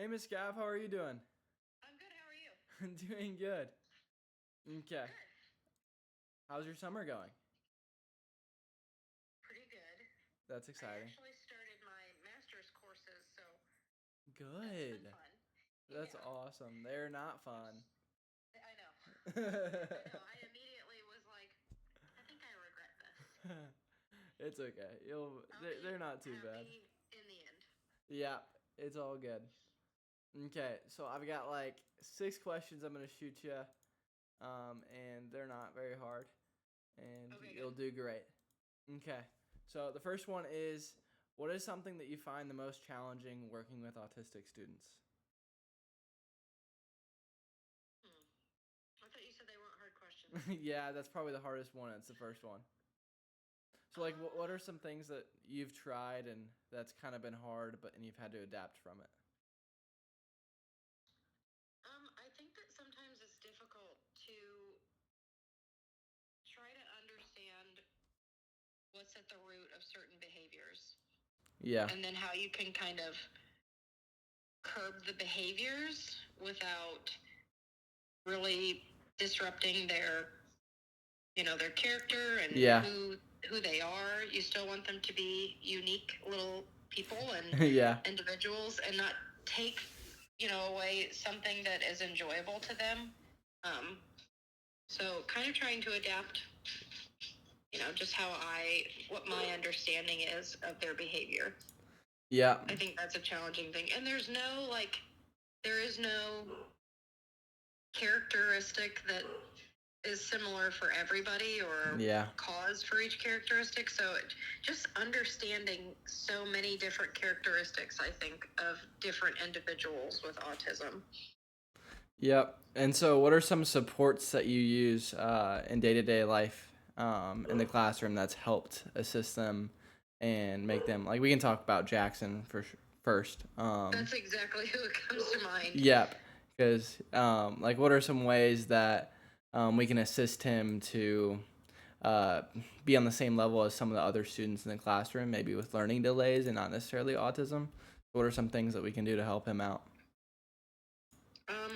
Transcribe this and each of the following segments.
Hey, Miss Gav, how are you doing? I'm good. How are you? I'm doing good. Okay. Good. How's your summer going? Pretty good. That's I exciting. actually started my master's courses, so that's been Good. fun. That's Yeah. awesome. They're not fun. I know. I know. I immediately was like, I think I regret this. It's okay. I'll They're be not too bad. happy in the end. Yeah, it's all good. Okay, so I've got like 6 questions I'm gonna shoot you, and they're not very hard, and Okay, you'll good. do great. Okay, so the first one is, what is something that you find the most challenging working with autistic students? Hmm. I thought you said they weren't hard questions. Yeah, that's probably the hardest one. It's the first one. So, like, Um, what are some things that you've tried and that's kind of been hard, and you've had to adapt from it? I think that sometimes it's difficult to try to understand what's at the root of certain behaviors Yeah, and then how you can kind of curb the behaviors without really disrupting their character and yeah, who they are. You still want them to be unique little people and yeah, individuals and not take away something that is enjoyable to them. um so kind of trying to adapt, just what my understanding is of their behavior. yeah, I think that's a challenging thing, and there is no characteristic that is similar for everybody or yeah, cause for each characteristic. So just understanding so many different characteristics, I think, of different individuals with autism. yep. And so, what are some supports that you use in day to day life in the classroom that's helped assist them and make them like we can talk about Jackson first. That's exactly who it comes to mind. Yep, because like, what are some ways that we can assist him to uh, be on the same level as some of the other students in the classroom, maybe with learning delays and not necessarily autism? What are some things that we can do to help him out?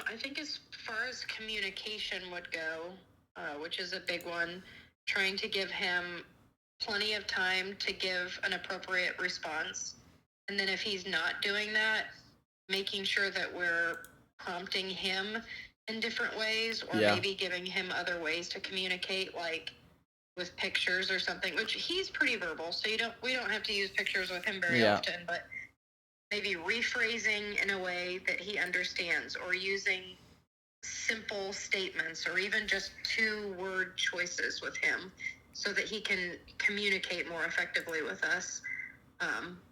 I think as far as communication would go, which is a big one, trying to give him plenty of time to give an appropriate response. And then if he's not doing that, making sure that we're prompting him in different ways, or Yeah, maybe giving him other ways to communicate, like with pictures or something, which he's pretty verbal, so we don't have to use pictures with him very yeah, often, but maybe rephrasing in a way that he understands, or using simple statements, or even just 2-word choices with him so that he can communicate more effectively with us.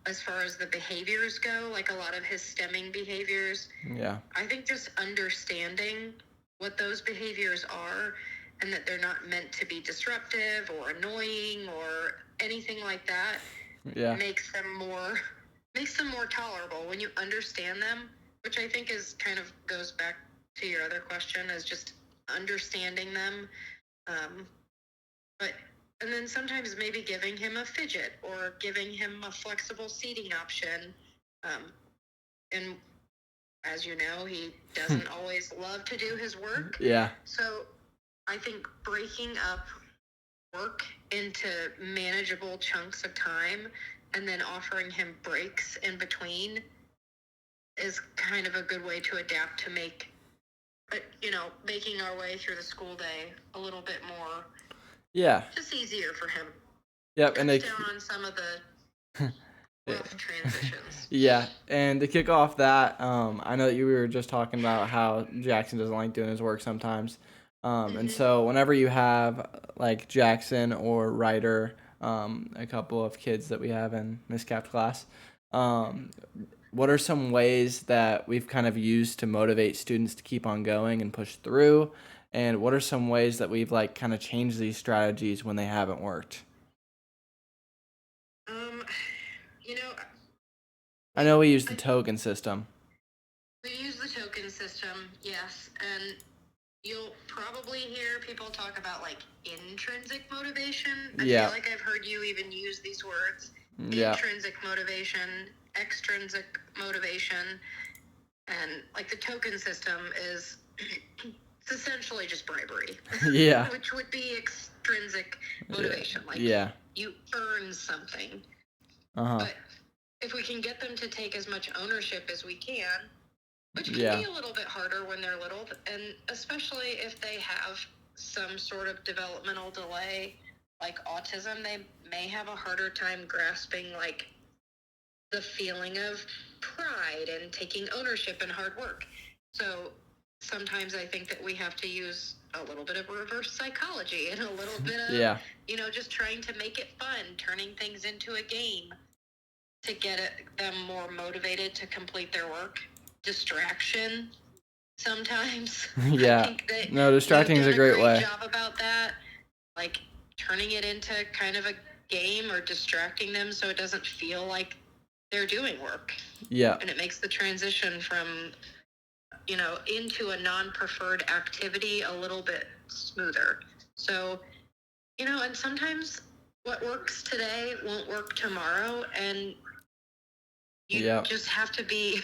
As far as the behaviors go, like a lot of his stemming behaviors, yeah, I think just understanding what those behaviors are and that they're not meant to be disruptive or annoying or anything like that yeah, makes them more tolerable when you understand them, which I think is kind of goes back to your other question, is just understanding them. Um, but and then sometimes maybe giving him a fidget or giving him a flexible seating option. Um, and as you know, he doesn't always love to do his work. yeah, So I think breaking up work into manageable chunks of time and then offering him breaks in between is kind of a good way to adapt to making our way through the school day a little bit more yeah, just easier for him. yep, and Cuts down on some of the rough transitions. yeah, and to kick off that, I know that you were just talking about how Jackson doesn't like doing his work sometimes. And Mm-hmm. so whenever you have like Jackson or Ryder, a couple of kids that we have in Miss Cap's class, um, what are some ways that we've kind of used to motivate students to keep on going and push through? And what are some ways that we've like kind of changed these strategies when they haven't worked? Um, you know, I we know we use the I, token system. we use the token system, yes, and you'll probably hear people talk about like intrinsic motivation. I feel Yeah, like I've heard you even use these words: yeah, intrinsic motivation, extrinsic motivation. And like the token system is it's essentially just bribery, Yeah. which would be extrinsic motivation. Like Yeah. you earn something. Uh-huh. But if we can get them to take as much ownership as we can, which can Yeah. be a little bit harder when they're little, and especially if they have some sort of developmental delay like autism, they may have a harder time grasping like the feeling of pride and taking ownership and hard work. So sometimes I think that we have to use a little bit of reverse psychology and a little bit of, Yeah. just trying to make it fun, turning things into a game to get them more motivated to complete their work. Distraction sometimes. I Yeah. think that No, you've distracting is done a a great great way. job about that, like turning it into kind of a game or distracting them so it doesn't feel like they're doing work. Yeah. And it makes the transition from, into a non-preferred activity a little bit smoother. So, and sometimes what works today won't work tomorrow, and you Yeah. just have to be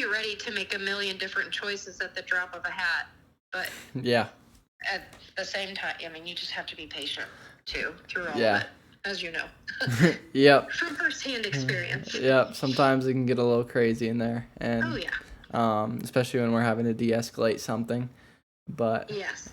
ready to make a million different choices at the drop of a hat. But Yeah. at the same time, I mean, you just have to be patient too through all of Yeah. it, as you know. Yep. From firsthand experience. Yep. Sometimes it can get a little crazy in there, and Oh yeah. especially when we're having to de-escalate something. But Yes.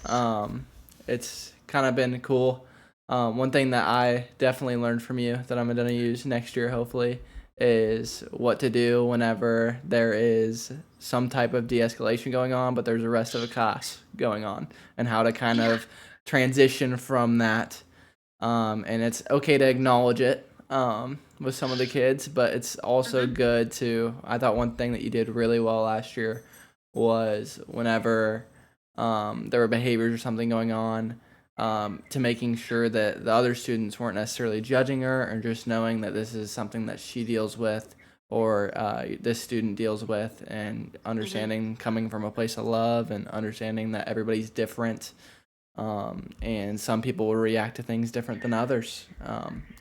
it's kind of been cool. One thing that I definitely learned from you that I'm gonna use next year, hopefully, is what to do whenever there is some type of de-escalation going on, but there's the rest of a class going on, and how to kind of transition from that. And it's okay to acknowledge it with some of the kids, but it's also good to. I thought one thing that you did really well last year was whenever there were behaviors or something going on, to making sure that the other students weren't necessarily judging her, or just knowing that this is something that she deals with, or this student deals with, and understanding coming from a place of love and understanding that everybody's different. And some people will react to things different than others,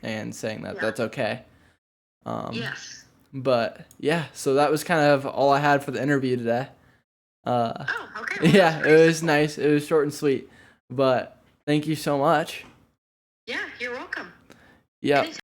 and saying that that's okay. Yes. But yeah, so that was kind of all I had for the interview today. Oh, okay. Well, Yeah, that's it was simple. nice. It was short and sweet. But thank you so much. Yeah, you're welcome. Yep. Anytime.